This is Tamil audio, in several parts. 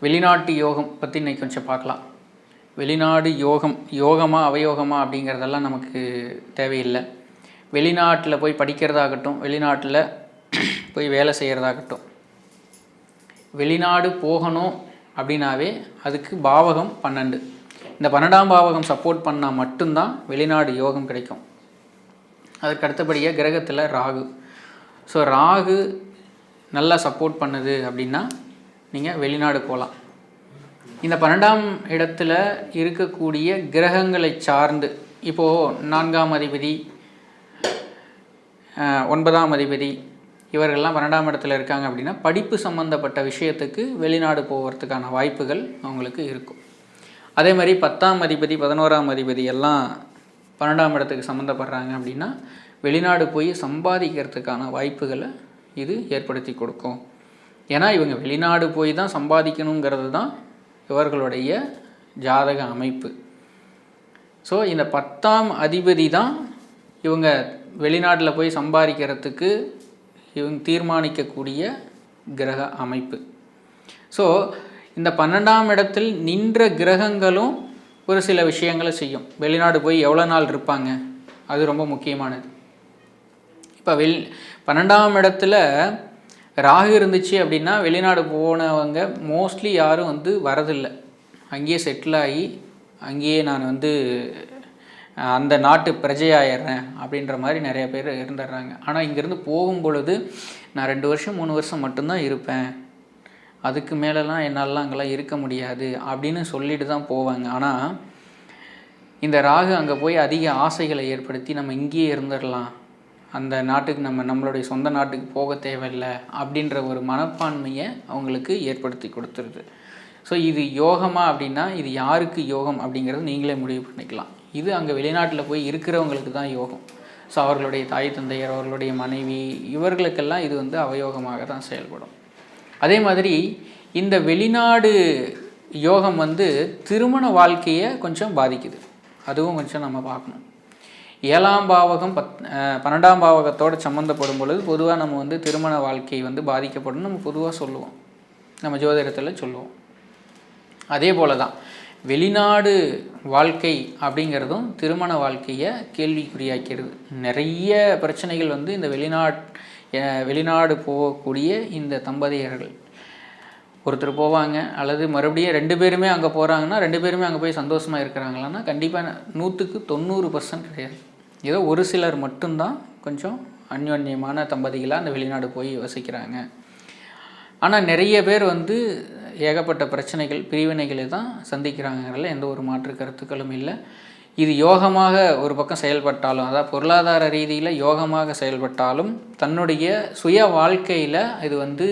வெளிநாட்டு யோகம் பற்றி இன்றைக்கி கொஞ்சம் பார்க்கலாம். வெளிநாடு யோகமா அவயோகமா அப்படிங்கிறதெல்லாம் நமக்கு தேவையில்லை. வெளிநாட்டில் போய் படிக்கிறதாகட்டும், வெளிநாட்டில் போய் வேலை செய்கிறதாகட்டும், வெளிநாடு போகணும் அப்படின்னாவே அதுக்கு பாவகம் 12. இந்த 12ஆம் பாவகம் சப்போர்ட் பண்ணால் மட்டும்தான் வெளிநாடு யோகம் கிடைக்கும். அதுக்கு அடுத்தபடியாக கிரகத்தில் ராகு. ஸோ ராகு நல்லா சப்போர்ட் பண்ணுது அப்படின்னா நீங்கள் வெளிநாடு போகலாம். இந்த 12ஆம் இடத்துல இருக்கக்கூடிய கிரகங்களை சார்ந்து இப்போது 4ஆம் அதிபதி, 9ஆம் அதிபதி இவர்கள்லாம் 12ஆம் இடத்துல இருக்காங்க அப்படின்னா படிப்பு சம்மந்தப்பட்ட விஷயத்துக்கு வெளிநாடு போகிறதுக்கான வாய்ப்புகள் அவங்களுக்கு இருக்கும். அதே மாதிரி 10ஆம் அதிபதி, 11ஆம் அதிபதி எல்லாம் 12ஆம் இடத்துக்கு சம்மந்தப்படுறாங்க அப்படின்னா வெளிநாடு போய் சம்பாதிக்கிறதுக்கான வாய்ப்புகளை இது ஏற்படுத்தி கொடுக்கும். ஏன்னா இவங்க வெளிநாடு போய் தான் சம்பாதிக்கணுங்கிறது தான் இவர்களுடைய ஜாதக அமைப்பு. ஸோ இந்த 10ஆம் அதிபதி தான் இவங்க வெளிநாட்டில் போய் சம்பாதிக்கிறதுக்கு இவங்க தீர்மானிக்கக்கூடிய கிரக அமைப்பு. ஸோ இந்த 12ஆம் இடத்தில் நின்ற கிரகங்களும் ஒரு சில விஷயங்களை செய்யும். வெளிநாடு போய் எவ்வளோ நாள் இருப்பாங்க, அது ரொம்ப முக்கியமானது. இப்போ 12ஆம் இடத்துல ராகு இருந்துச்சு அப்படின்னா வெளிநாடு போனவங்க மோஸ்ட்லி யாரும் வரதில்லை. அங்கேயே செட்டில் ஆகி அங்கேயே நான் அந்த நாட்டு பிரஜையாயிடுறேன் அப்படின்ற மாதிரி நிறைய பேர் இருந்துடுறாங்க. ஆனால் இங்கேருந்து போகும் பொழுது நான் 2 வருஷம் 3 வருஷம் மட்டும்தான் இருப்பேன், அதுக்கு மேலெலாம் என்னாலலாம் அங்கெல்லாம் இருக்க முடியாது அப்படின்னு சொல்லிட்டு தான் போவாங்க. ஆனால் இந்த ராகு அங்கே போய் அதிக ஆசைகளை ஏற்படுத்தி நம்ம இங்கேயே இருந்துடலாம், அந்த நாட்டுக்கு நம்மளுடைய சொந்த நாட்டுக்கு போக தேவையில்லை அப்படின்ற ஒரு மனப்பான்மையை அவங்களுக்கு ஏற்படுத்தி கொடுத்துருது. ஸோ இது யோகமா அப்படின்னா இது யாருக்கு யோகம் அப்படிங்கிறது நீங்களே முடிவு பண்ணிக்கலாம். இது அங்கே வெளிநாட்டில் போய் இருக்கிறவங்களுக்கு தான் யோகம். ஸோ அவர்களுடைய தாய் தந்தையர், அவர்களுடைய மனைவி, இவர்களுக்கெல்லாம் இது அவயோகமாக தான் செயல்படும். அதே மாதிரி இந்த வெளிநாடு யோகம் திருமண வாழ்க்கையை கொஞ்சம் பாதிக்குது. அதுவும் கொஞ்சம் நம்ம பார்க்கணும். 7ஆம் பாவகம் 12ஆம் பாவகத்தோடு சம்மந்தப்படும் பொழுது பொதுவாக நம்ம திருமண வாழ்க்கை பாதிக்கப்படும் நம்ம பொதுவாக சொல்லுவோம், நம்ம ஜோதிடத்தில் சொல்லுவோம். அதே போல தான் வெளிநாடு வாழ்க்கை அப்படிங்கிறதும் திருமண வாழ்க்கையை கேள்விக்குறியாக்கிறது. நிறைய பிரச்சனைகள் இந்த வெளிநாடு போகக்கூடிய இந்த தம்பதியர்கள் ஒருத்தர் போவாங்க, அல்லது மறுபடியும் 2 பேருமே அங்கே போகிறாங்கன்னா 2 பேருமே அங்கே போய் சந்தோஷமாக இருக்கிறாங்களான்னா கண்டிப்பாக 100க்கு 90% கிடையாது. ஏதோ ஒரு சிலர் மட்டும்தான் கொஞ்சம் அந்யோன்யமான தம்பதிகளாக அந்த வெளிநாடு போய் வசிக்கிறாங்க. ஆனால் நிறைய பேர் ஏகப்பட்ட பிரச்சனைகள், பிரிவினைகளை தான் சந்திக்கிறாங்கிறதுல எந்த ஒரு மாற்று கருத்துக்களும் இல்லை. இது யோகமாக ஒரு பக்கம் செயல்பட்டாலும், அதாவது பொருளாதார ரீதியில் யோகமாக செயல்பட்டாலும் தன்னுடைய சுய வாழ்க்கையில் இது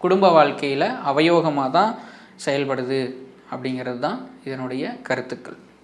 குடும்ப வாழ்க்கையில் அவயோகமாக தான் செயல்படுது அப்படிங்கிறது தான் இதனுடைய கருத்துக்கள்.